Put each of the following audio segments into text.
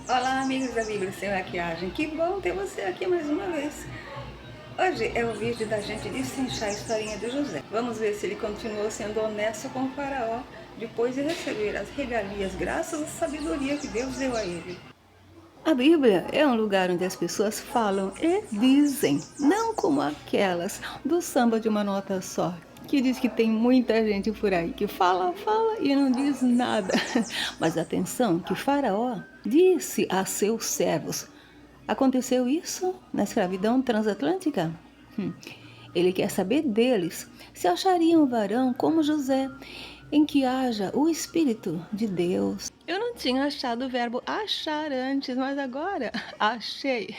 Olá, amigos da Bíblia Sem Maquiagem. Que bom ter você aqui mais uma vez. Hoje é o vídeo da gente destrinchar a historinha de José. Vamos ver se ele continuou sendo honesto com o faraó depois de receber as regalias graças à sabedoria que Deus deu a ele. A Bíblia é um lugar onde as pessoas falam e dizem, não como aquelas do samba de uma nota só, que diz que tem muita gente por aí que fala, fala e não diz nada. Mas atenção que Faraó disse a seus servos: aconteceu isso na escravidão transatlântica? Ele quer saber deles se achariam um varão como José, em que haja o Espírito de Deus. Eu não tinha achado o verbo achar antes, mas agora achei.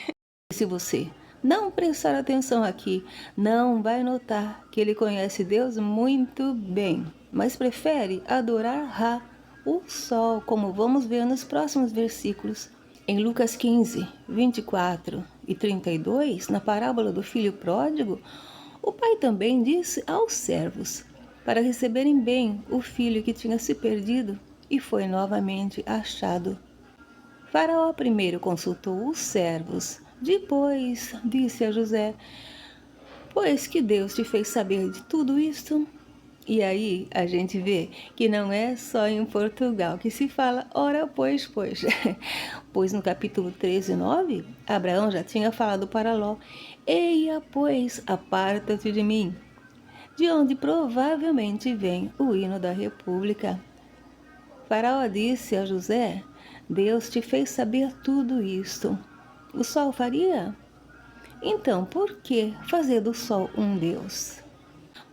Se você não prestar atenção aqui, não vai notar que ele conhece Deus muito bem, mas prefere adorar Ra, o sol, como vamos ver nos próximos versículos. Em Lucas 15, 24 e 32, na parábola do filho pródigo, o pai também disse aos servos para receberem bem o filho que tinha se perdido e foi novamente achado. Faraó primeiro consultou os servos, depois disse a José: pois que Deus te fez saber de tudo isto? E aí a gente vê que não é só em Portugal que se fala ora pois. Pois no capítulo 13, 9, Abraão já tinha falado para Ló: eia, pois, aparta-te de mim, de onde provavelmente vem o hino da República. Faraó disse a José: Deus te fez saber tudo isto. O sol faria? Então, por que fazer do sol um Deus?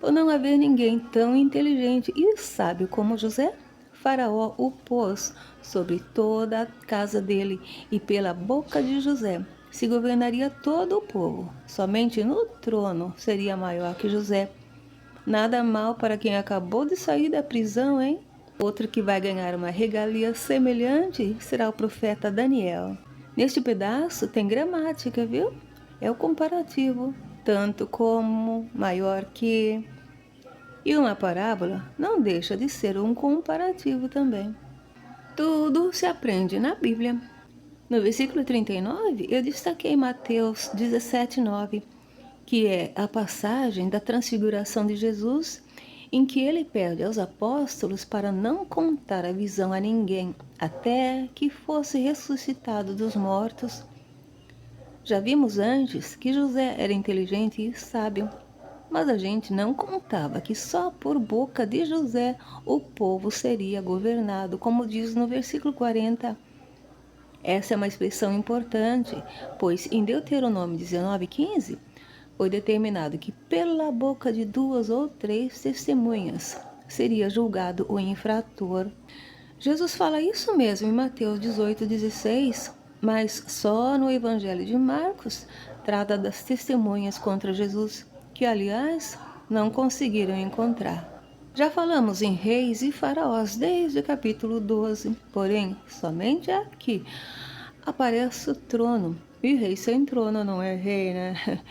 Por não haver ninguém tão inteligente e sábio como José, Faraó o pôs sobre toda a casa dele, e pela boca de José se governaria todo o povo. Somente no trono seria maior que José. Nada mal para quem acabou de sair da prisão, hein? Outro que vai ganhar uma regalia semelhante será o profeta Daniel. Neste pedaço tem gramática, viu? É o comparativo, tanto como, maior que. E uma parábola não deixa de ser um comparativo também. Tudo se aprende na Bíblia. No versículo 39, eu destaquei Mateus 17:9, que é a passagem da transfiguração de Jesus, em que ele pede aos apóstolos para não contar a visão a ninguém, até que fosse ressuscitado dos mortos. Já vimos antes que José era inteligente e sábio, mas a gente não contava que só por boca de José o povo seria governado, como diz no versículo 40. Essa é uma expressão importante, pois em Deuteronômio 19:15 foi determinado que pela boca de 2 ou 3 testemunhas seria julgado o infrator. Jesus fala isso mesmo em Mateus 18:16, mas só no Evangelho de Marcos trata das testemunhas contra Jesus, que aliás não conseguiram encontrar. Já falamos em reis e faraós desde o capítulo 12, porém somente aqui aparece o trono. E rei sem trono não é rei, né?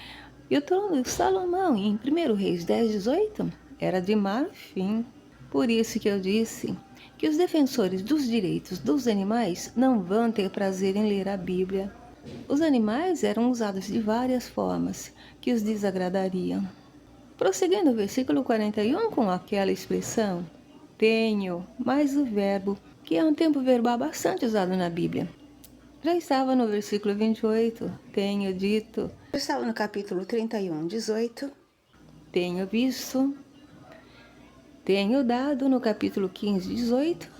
E o trono de Salomão, em 1 Reis 10:18, era de marfim. Por isso que eu disse que os defensores dos direitos dos animais não vão ter prazer em ler a Bíblia. Os animais eram usados de várias formas que os desagradariam. Prosseguindo o versículo 41 com aquela expressão, tenho, mais o verbo, que é um tempo verbal bastante usado na Bíblia. Já estava no versículo 28, tenho dito. Já estava no capítulo 31, 18, tenho visto. Tenho dado no capítulo 15, 18.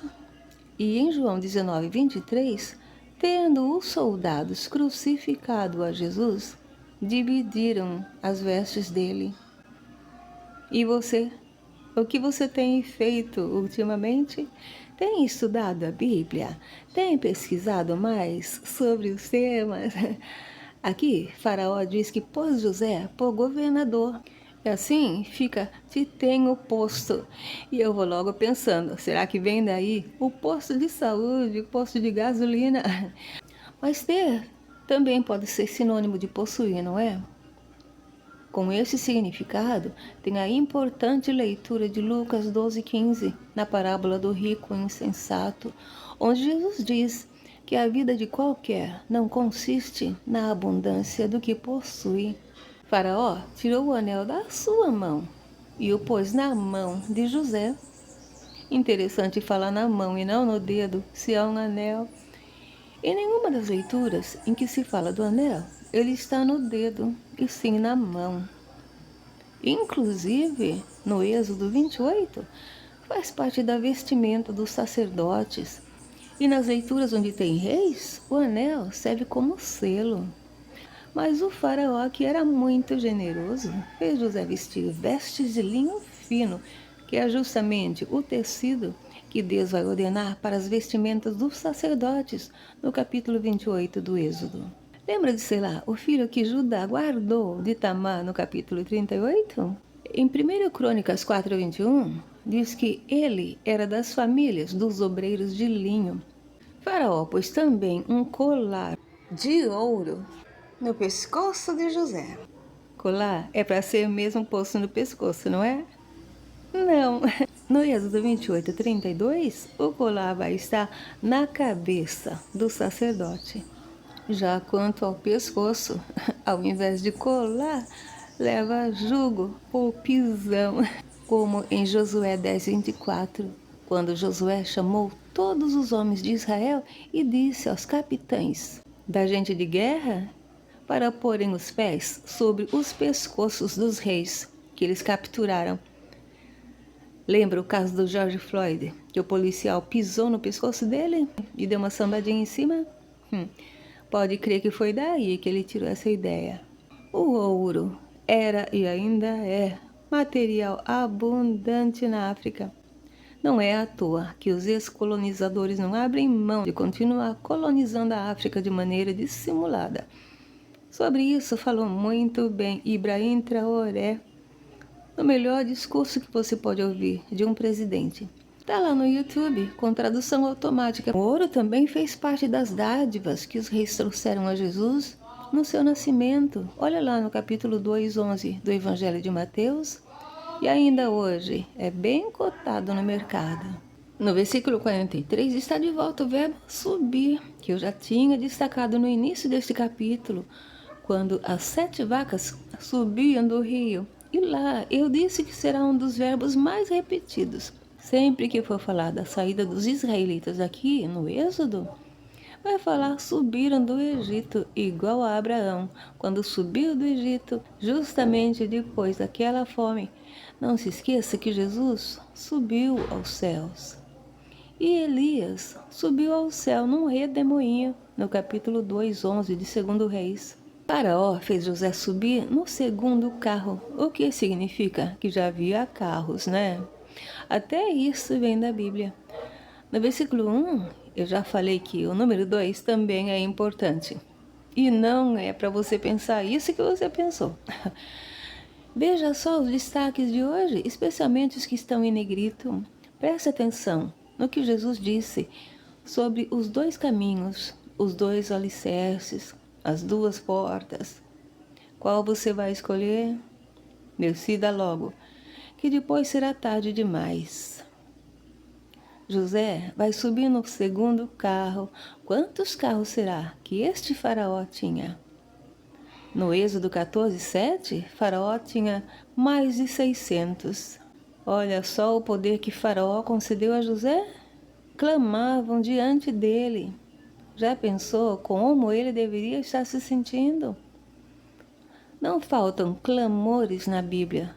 E em João 19, 23, tendo os soldados crucificado a Jesus, dividiram as vestes dele. E você? O que você tem feito ultimamente? Tem estudado a Bíblia? Tem pesquisado mais sobre os temas? Aqui, Faraó diz que pôs José por governador. E assim fica, te tenho posto. E eu vou logo pensando, será que vem daí o posto de saúde, o posto de gasolina? Mas ter também pode ser sinônimo de possuir, não é? Com esse significado, tem a importante leitura de Lucas 12:15, na parábola do rico insensato, onde Jesus diz que a vida de qualquer não consiste na abundância do que possui. Faraó tirou o anel da sua mão e o pôs na mão de José. Interessante falar na mão e não no dedo, se há um anel. Em nenhuma das leituras em que se fala do anel, ele está no dedo e sim na mão. Inclusive, no Êxodo 28, faz parte da vestimenta dos sacerdotes. E nas leituras onde tem reis, o anel serve como selo. Mas o faraó, que era muito generoso, fez José vestir vestes de linho fino, que é justamente o tecido que Deus vai ordenar para as vestimentas dos sacerdotes, no capítulo 28 do Êxodo. Lembra de Selá, o filho que Judá guardou de Tamar, no capítulo 38? Em 1 Crônicas 4:21, diz que ele era das famílias dos obreiros de linho. Faraó pôs também um colar de ouro no pescoço de José. Colar é para ser mesmo posto no pescoço, não é? Não. No Êxodo 28:32, o colar vai estar na cabeça do sacerdote. Já quanto ao pescoço, ao invés de colar, leva jugo ou pisão, como em Josué 10:24, quando Josué chamou todos os homens de Israel e disse aos capitães da gente de guerra para porem os pés sobre os pescoços dos reis que eles capturaram. Lembra o caso do George Floyd, que o policial pisou no pescoço dele e deu uma sambadinha em cima? Pode crer que foi daí que ele tirou essa ideia. O ouro era e ainda é material abundante na África. Não é à toa que os ex-colonizadores não abrem mão de continuar colonizando a África de maneira dissimulada. Sobre isso falou muito bem Ibrahim Traoré, no melhor discurso que você pode ouvir de um presidente. Está lá no YouTube, com tradução automática. O ouro também fez parte das dádivas que os reis trouxeram a Jesus no seu nascimento. Olha lá no capítulo 2:11 do Evangelho de Mateus. E ainda hoje é bem cotado no mercado. No versículo 43 está de volta o verbo subir, que eu já tinha destacado no início deste capítulo, quando as 7 vacas subiam do rio. E lá eu disse que será um dos verbos mais repetidos. Sempre que for falar da saída dos israelitas aqui no Êxodo, vai falar subiram do Egito, igual a Abraão, quando subiu do Egito, justamente depois daquela fome. Não se esqueça que Jesus subiu aos céus. E Elias subiu ao céu num redemoinho, no capítulo 2:11 de 2 Reis. Faraó fez José subir no segundo carro, o que significa que já havia carros, né? Até isso vem da Bíblia. No versículo 1, eu já falei que o número 2 também é importante. E não é para você pensar isso que você pensou. Veja só os destaques de hoje, especialmente os que estão em negrito. Preste atenção no que Jesus disse sobre os 2 caminhos, os 2 alicerces, as 2 portas. Qual você vai escolher? Decida logo, que depois será tarde demais. José vai subir no segundo carro. Quantos carros será que este faraó tinha? No Êxodo 14:7, Faraó tinha mais de 600. Olha só o poder que Faraó concedeu a José. Clamavam diante dele. Já pensou como ele deveria estar se sentindo? Não faltam clamores na Bíblia,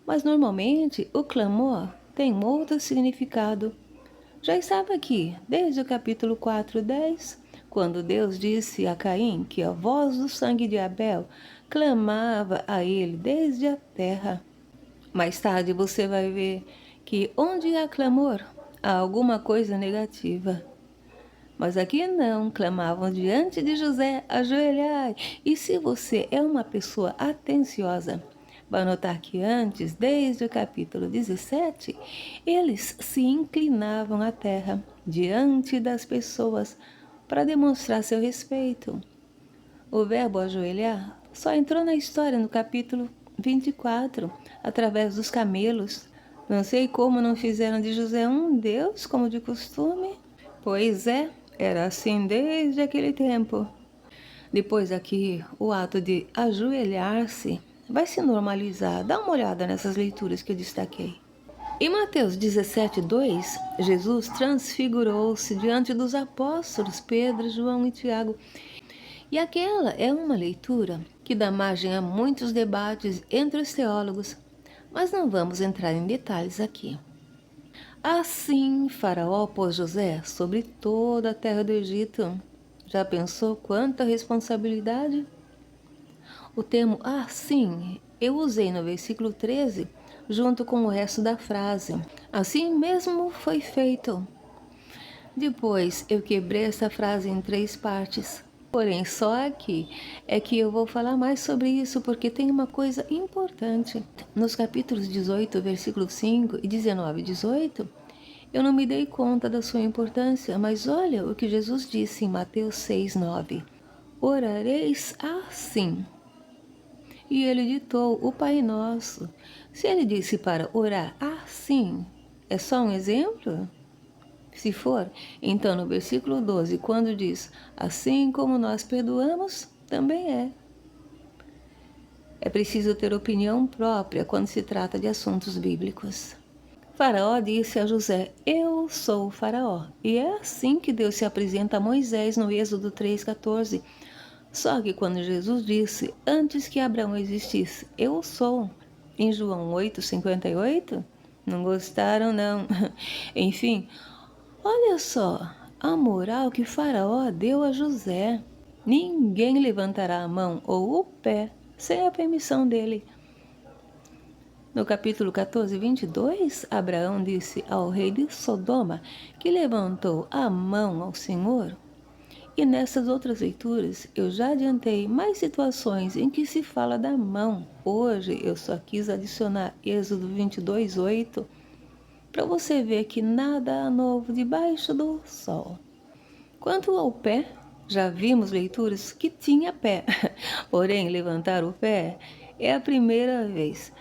mas normalmente o clamor tem outro significado. Já estava aqui, desde o capítulo 4:10, quando Deus disse a Caim que a voz do sangue de Abel clamava a ele desde a terra. Mais tarde você vai ver que onde há clamor, há alguma coisa negativa. Mas aqui não, clamavam diante de José, ajoelhai. E se você é uma pessoa atenciosa, vai notar que antes, desde o capítulo 17, eles se inclinavam à terra diante das pessoas para demonstrar seu respeito. O verbo ajoelhar só entrou na história no capítulo 24, através dos camelos. Não sei como não fizeram de José um deus, como de costume. Pois é, Era assim desde aquele tempo. Depois aqui, o ato de ajoelhar-se vai se normalizar. Dá uma olhada nessas leituras que eu destaquei. Em Mateus 17:2, Jesus transfigurou-se diante dos apóstolos Pedro, João e Tiago. E aquela é uma leitura que dá margem a muitos debates entre os teólogos, mas não vamos entrar em detalhes aqui. Assim, Faraó pôs José sobre toda a terra do Egito. Já pensou quanta responsabilidade? O termo assim eu usei no versículo 13 junto com o resto da frase. Assim mesmo foi feito. Depois eu quebrei essa frase em 3 partes. Porém, só aqui é que eu vou falar mais sobre isso, porque tem uma coisa importante. Nos capítulos 18, versículo 5 e 19 e 18, eu não me dei conta da sua importância, mas olha o que Jesus disse em Mateus 6:9. Orareis assim. E ele ditou o Pai Nosso. Se ele disse para orar assim, é só um exemplo? Se for, então no versículo 12, quando diz, assim como nós perdoamos, também é. É preciso ter opinião própria quando se trata de assuntos bíblicos. Faraó disse a José, eu sou o Faraó. E é assim que Deus se apresenta a Moisés no Êxodo 3:14. Só que quando Jesus disse, antes que Abraão existisse, eu sou, em João 8:58, não gostaram não. Enfim, olha só a moral que Faraó deu a José. Ninguém levantará a mão ou o pé sem a permissão dele. No capítulo 14:22, Abraão disse ao rei de Sodoma que levantou a mão ao Senhor. E nessas outras leituras eu já adiantei mais situações em que se fala da mão. Hoje eu só quis adicionar Êxodo 22:8 para você ver que nada há novo debaixo do sol. Quanto ao pé, já vimos leituras que tinha pé, porém levantar o pé é a primeira vez.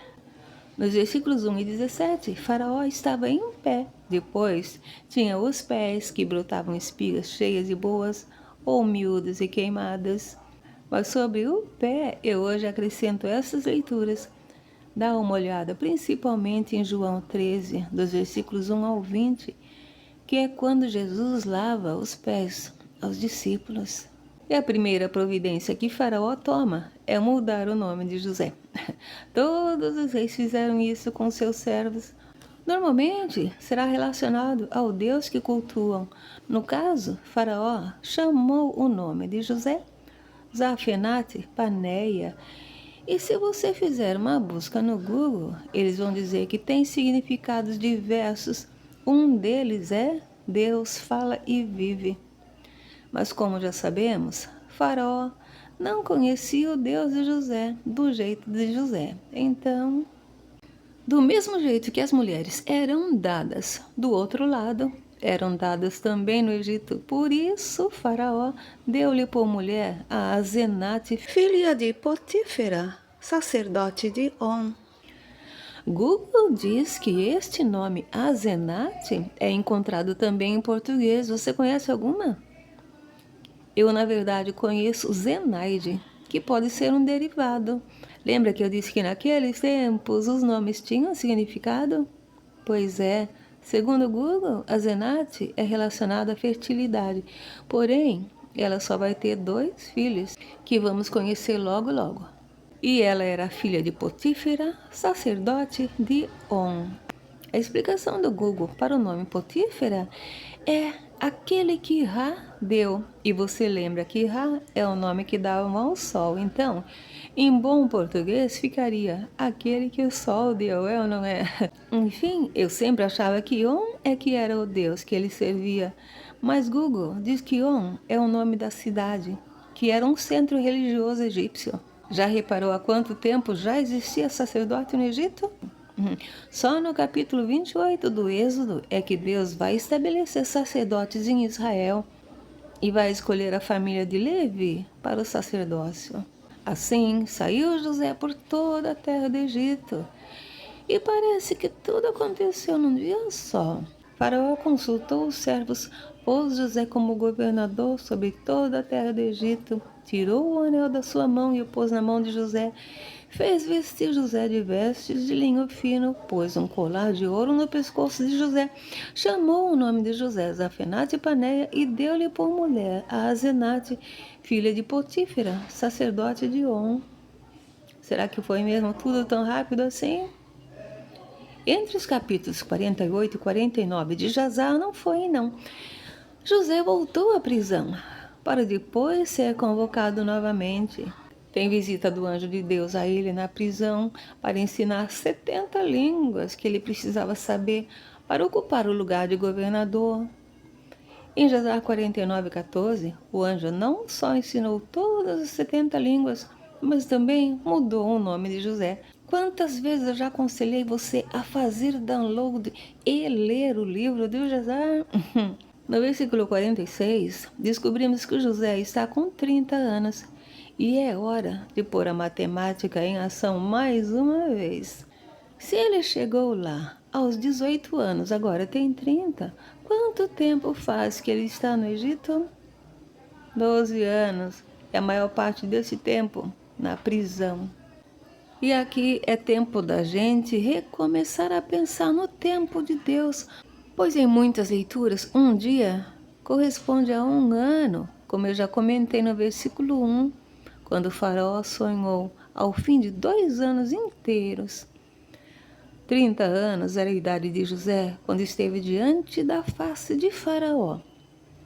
Nos versículos 1 e 17, Faraó estava em pé. Depois tinha os pés que brotavam espigas cheias e boas, ou miúdas e queimadas. Mas sobre o pé, eu hoje acrescento essas leituras. Dá uma olhada principalmente em João 13, dos versículos 1 ao 20, que é quando Jesus lava os pés aos discípulos. E a primeira providência que Faraó toma é mudar o nome de José. Todos os reis fizeram isso com seus servos. Normalmente será relacionado ao Deus que cultuam. No caso, Faraó chamou o nome de José Zafenate Paneia. E se você fizer uma busca no Google, eles vão dizer que tem significados diversos. Um deles é Deus fala e vive. Mas como já sabemos, Faraó não conhecia o Deus de José do jeito de José. Então, do mesmo jeito que as mulheres eram dadas do outro lado, eram dadas também no Egito. Por isso, Faraó deu-lhe por mulher a Azenate, filha de Potífera, sacerdote de On. Google diz que este nome Azenate é encontrado também em português. Você conhece alguma? Eu, na verdade, conheço Zenaide, que pode ser um derivado. Lembra que eu disse que naqueles tempos os nomes tinham significado? Pois é, segundo o Google, a Zenate é relacionada à fertilidade. Porém, ela só vai ter 2 filhos, que vamos conhecer logo logo. E ela era filha de Potífera, sacerdote de On. A explicação do Google para o nome Potífera é aquele que Ra deu. E você lembra que Ra é o nome que davam ao sol. Então, em bom português, ficaria aquele que o sol deu, é ou não é? Enfim, eu sempre achava que On é que era o Deus que ele servia. Mas Google diz que On é o nome da cidade, que era um centro religioso egípcio. Já reparou há quanto tempo já existia sacerdote no Egito? Só no capítulo 28 do Êxodo é que Deus vai estabelecer sacerdotes em Israel e vai escolher a família de Levi para o sacerdócio. Assim, saiu José por toda a terra do Egito. E parece que tudo aconteceu num dia só. Faraó consultou os servos, pôs José como governador sobre toda a terra do Egito, tirou o anel da sua mão e o pôs na mão de José, fez vestir José de vestes de linho fino, pôs um colar de ouro no pescoço de José, chamou o nome de José Zafenate Paneia e deu-lhe por mulher a Azenate, filha de Potífera, sacerdote de On. Será que foi mesmo tudo tão rápido assim? Entre os capítulos 48 e 49 de Jazar não foi, não. José voltou à prisão, para depois ser convocado novamente. Tem visita do anjo de Deus a ele na prisão para ensinar 70 línguas que ele precisava saber para ocupar o lugar de governador. Em Jazar 49:14, o anjo não só ensinou todas as 70 línguas, mas também mudou o nome de José. Quantas vezes eu já aconselhei você a fazer download e ler o livro de Jazar? No versículo 46, descobrimos que José está com 30 anos e é hora de pôr a matemática em ação mais uma vez. Se ele chegou lá aos 18 anos, agora tem 30, quanto tempo faz que ele está no Egito? 12 anos, e a maior parte desse tempo na prisão. E aqui é tempo da gente recomeçar a pensar no tempo de Deus, pois em muitas leituras, um dia corresponde a um ano, como eu já comentei no versículo 1, quando o faraó sonhou ao fim de 2 anos inteiros. 30 anos era a idade de José quando esteve diante da face de Faraó.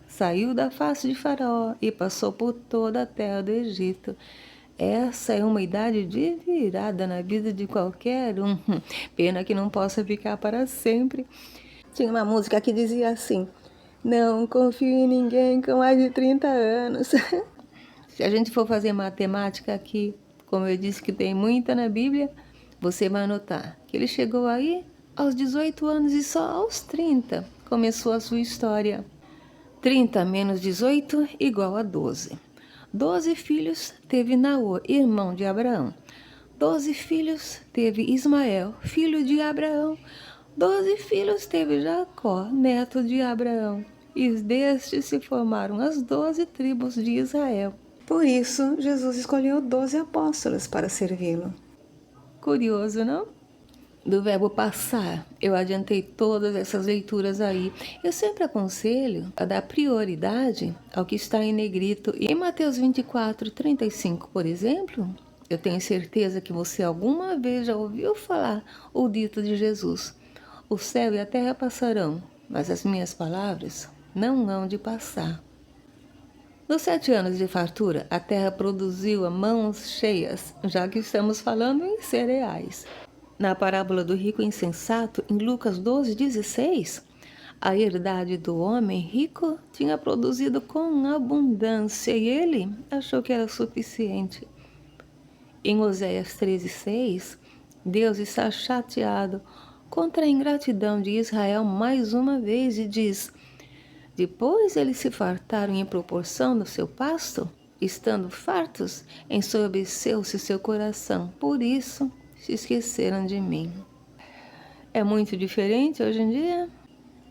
Saiu da face de Faraó e passou por toda a terra do Egito. Essa é uma idade de virada na vida de qualquer um. Pena que não possa ficar para sempre. Tinha uma música que dizia assim: não confio em ninguém com mais de 30 anos. Se a gente for fazer matemática aqui, como eu disse que tem muita na Bíblia, você vai notar que ele chegou aí aos 18 anos e só aos 30 começou a sua história. 30 menos 18 igual a 12. 12 filhos teve Naor, irmão de Abraão. 12 filhos teve Ismael, filho de Abraão. 12 filhos teve Jacó, neto de Abraão. E destes se formaram as 12 tribos de Israel. Por isso, Jesus escolheu 12 apóstolos para servi-lo. Curioso, não? Do verbo passar, eu adiantei todas essas leituras aí. Eu sempre aconselho a dar prioridade ao que está em negrito. E em Mateus 24:35, por exemplo, eu tenho certeza que você alguma vez já ouviu falar o dito de Jesus: o céu e a terra passarão, mas as minhas palavras não hão de passar. Nos 7 anos de fartura, a terra produziu a mãos cheias, já que estamos falando em cereais. Na parábola do rico insensato, em Lucas 12:16, a herdade do homem rico tinha produzido com abundância e ele achou que era suficiente. Em Oséias 13:6, Deus está chateado contra a ingratidão de Israel mais uma vez e diz: depois eles se fartaram em proporção do seu pasto, estando fartos, ensoberbeceu-se seu coração, por isso se esqueceram de mim. É muito diferente hoje em dia?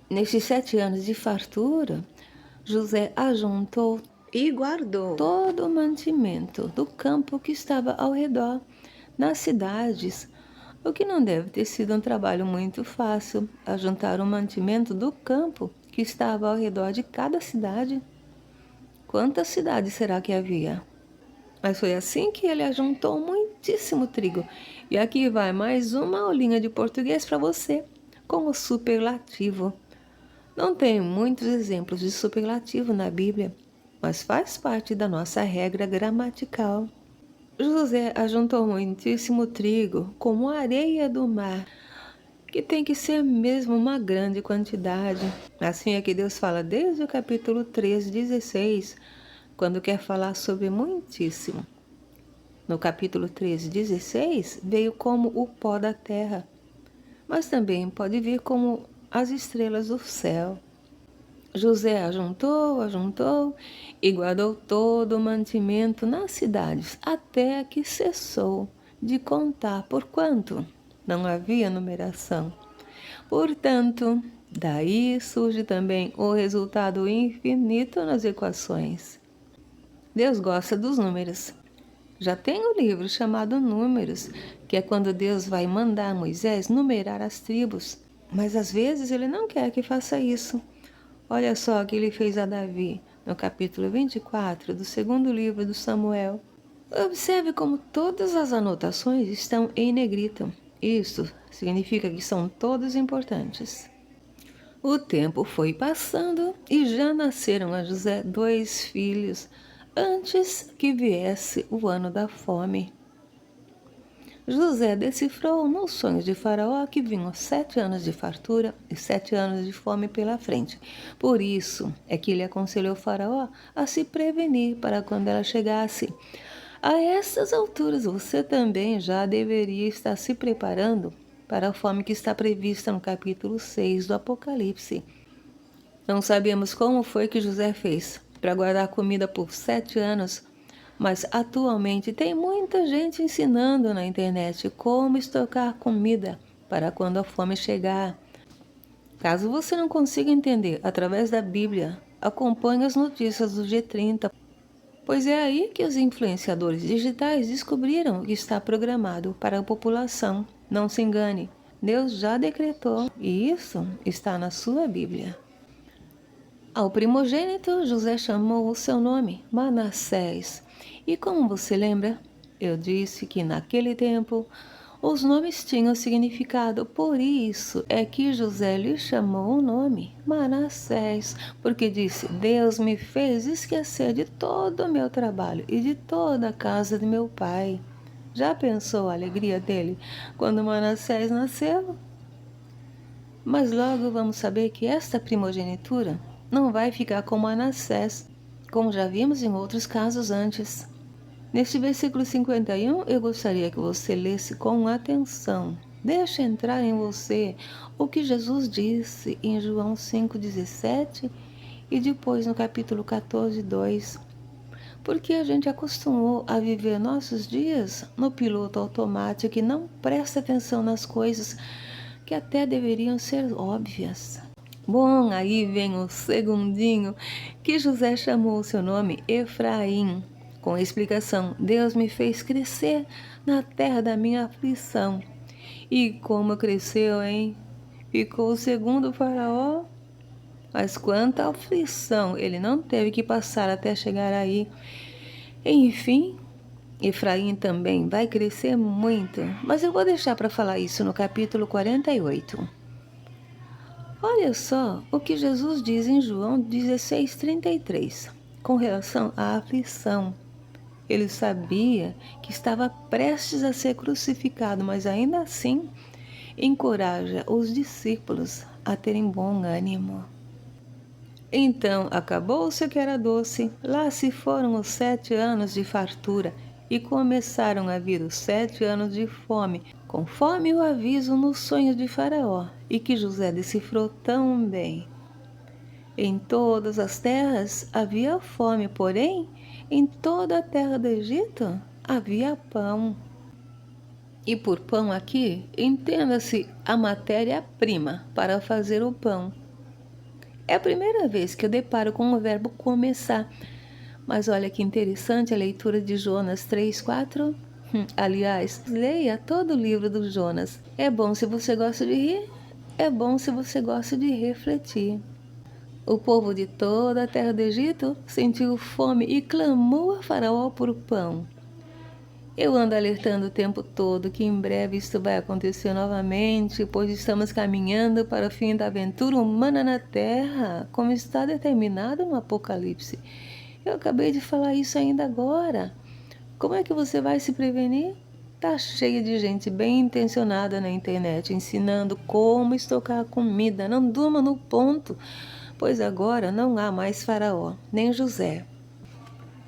Nesses 7 anos de fartura, José ajuntou e guardou todo o mantimento do campo que estava ao redor, nas cidades, o que não deve ter sido um trabalho muito fácil, ajuntar o mantimento do campo que estava ao redor de cada cidade. Quantas cidades será que havia? Mas foi assim que ele ajuntou muitíssimo trigo. E aqui vai mais uma aulinha de português para você, com o superlativo. Não tem muitos exemplos de superlativo na Bíblia, mas faz parte da nossa regra gramatical. José ajuntou muitíssimo trigo, como a areia do mar, que tem que ser mesmo uma grande quantidade. Assim é que Deus fala desde o capítulo 3:16, quando quer falar sobre muitíssimo. No capítulo 13:16, veio como o pó da terra, mas também pode vir como as estrelas do céu. José ajuntou e guardou todo o mantimento nas cidades, até que cessou de contar por quanto não havia numeração. Portanto, Daí surge também o resultado infinito nas equações. Deus gosta dos números. Já tem um livro chamado Números, que é quando Deus vai mandar Moisés numerar as tribos. Mas às vezes ele não quer que faça isso. Olha só o que ele fez a Davi, no capítulo 24 do segundo livro do Samuel. Observe como todas as anotações estão em negrito. Isso significa que são todas importantes. O tempo foi passando e já nasceram a José 2 filhos, antes que viesse o ano da fome. José decifrou nos sonhos de Faraó que vinham 7 anos de fartura e 7 anos de fome pela frente. Por isso é que ele aconselhou Faraó a se prevenir para quando ela chegasse. A essas alturas, você também já deveria estar se preparando para a fome que está prevista no capítulo 6 do Apocalipse. Não sabemos como foi que José fez para guardar comida por 7 anos, mas atualmente tem muita gente ensinando na internet como estocar comida para quando a fome chegar. Caso você não consiga entender através da Bíblia, acompanhe as notícias do G30, pois é aí que os influenciadores digitais descobriram o que está programado para a população. Não se engane, Deus já decretou e isso está na sua Bíblia. Ao primogênito, José chamou o seu nome, Manassés. E como você lembra, eu disse que naquele tempo os nomes tinham significado, por isso é que José lhe chamou o nome Manassés, porque disse: Deus me fez esquecer de todo o meu trabalho e de toda a casa de meu pai. Já pensou a alegria dele quando Manassés nasceu? Mas logo vamos saber que esta primogenitura não vai ficar com Manassés, como já vimos em outros casos antes. Neste versículo 51, eu gostaria que você lesse com atenção. Deixa entrar em você o que Jesus disse em João 5,17 e depois no capítulo 14, 2. Porque a gente acostumou a viver nossos dias no piloto automático e não presta atenção nas coisas que até deveriam ser óbvias. Bom, aí vem o segundinho, que José chamou o seu nome Efraim, com a explicação: Deus me fez crescer na terra da minha aflição. E como cresceu, hein? Ficou segundo o faraó. Mas quanta aflição ele não teve que passar até chegar aí. Enfim, Efraim também vai crescer muito, mas eu vou deixar para falar isso no capítulo 48. Olha só o que Jesus diz em João 16:33, com relação à aflição. Ele sabia que estava prestes a ser crucificado, mas ainda assim encoraja os discípulos a terem bom ânimo. Então acabou-se o que era doce, lá se foram os 7 anos de fartura, e começaram a vir os 7 anos de fome, conforme o aviso nos sonhos de Faraó, e que José decifrou tão bem. Em todas as terras havia fome, porém, em toda a terra do Egito havia pão. E por pão aqui, entenda-se a matéria-prima para fazer o pão. É a primeira vez que eu deparo com o verbo começar. Mas olha que interessante a leitura de Jonas 3:4. Aliás, leia todo o livro do Jonas. É bom se você gosta de rir, é bom se você gosta de refletir. O povo de toda a terra do Egito sentiu fome e clamou a Faraó por pão. Eu ando alertando o tempo todo que em breve isso vai acontecer novamente, pois estamos caminhando para o fim da aventura humana na Terra, como está determinado no Apocalipse. Eu acabei de falar isso ainda agora. Como é que você vai se prevenir? Tá cheio de gente bem intencionada na internet, ensinando como estocar comida. Não durma no ponto, pois agora não há mais Faraó, nem José.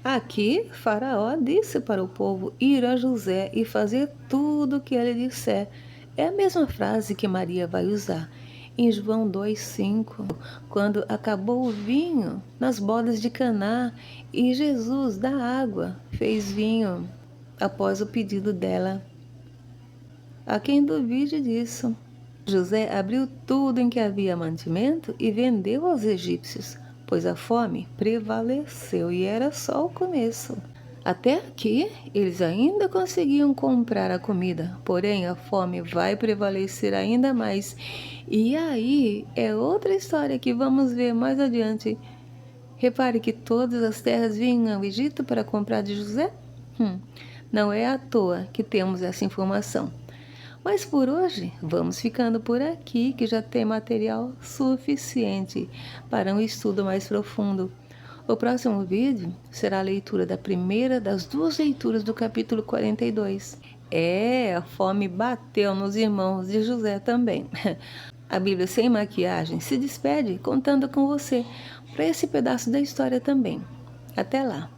Aqui, Faraó disse para o povo ir a José e fazer tudo o que ele disser. É a mesma frase que Maria vai usar em João 2,5, quando acabou o vinho nas bodas de Caná e Jesus da água fez vinho após o pedido dela. Há quem duvide disso. José abriu tudo em que havia mantimento e vendeu aos egípcios, pois a fome prevaleceu e era só o começo. Até aqui, eles ainda conseguiam comprar a comida, porém a fome vai prevalecer ainda mais. E aí é outra história que vamos ver mais adiante. Repare que todas as terras vinham ao Egito para comprar de José? Não é à toa que temos essa informação. Mas por hoje, vamos ficando por aqui, que já tem material suficiente para um estudo mais profundo. O próximo vídeo será a leitura da primeira das duas leituras do capítulo 42. A fome bateu nos irmãos de José também. A Bíblia Sem Maquiagem se despede contando com você para esse pedaço da história também. Até lá!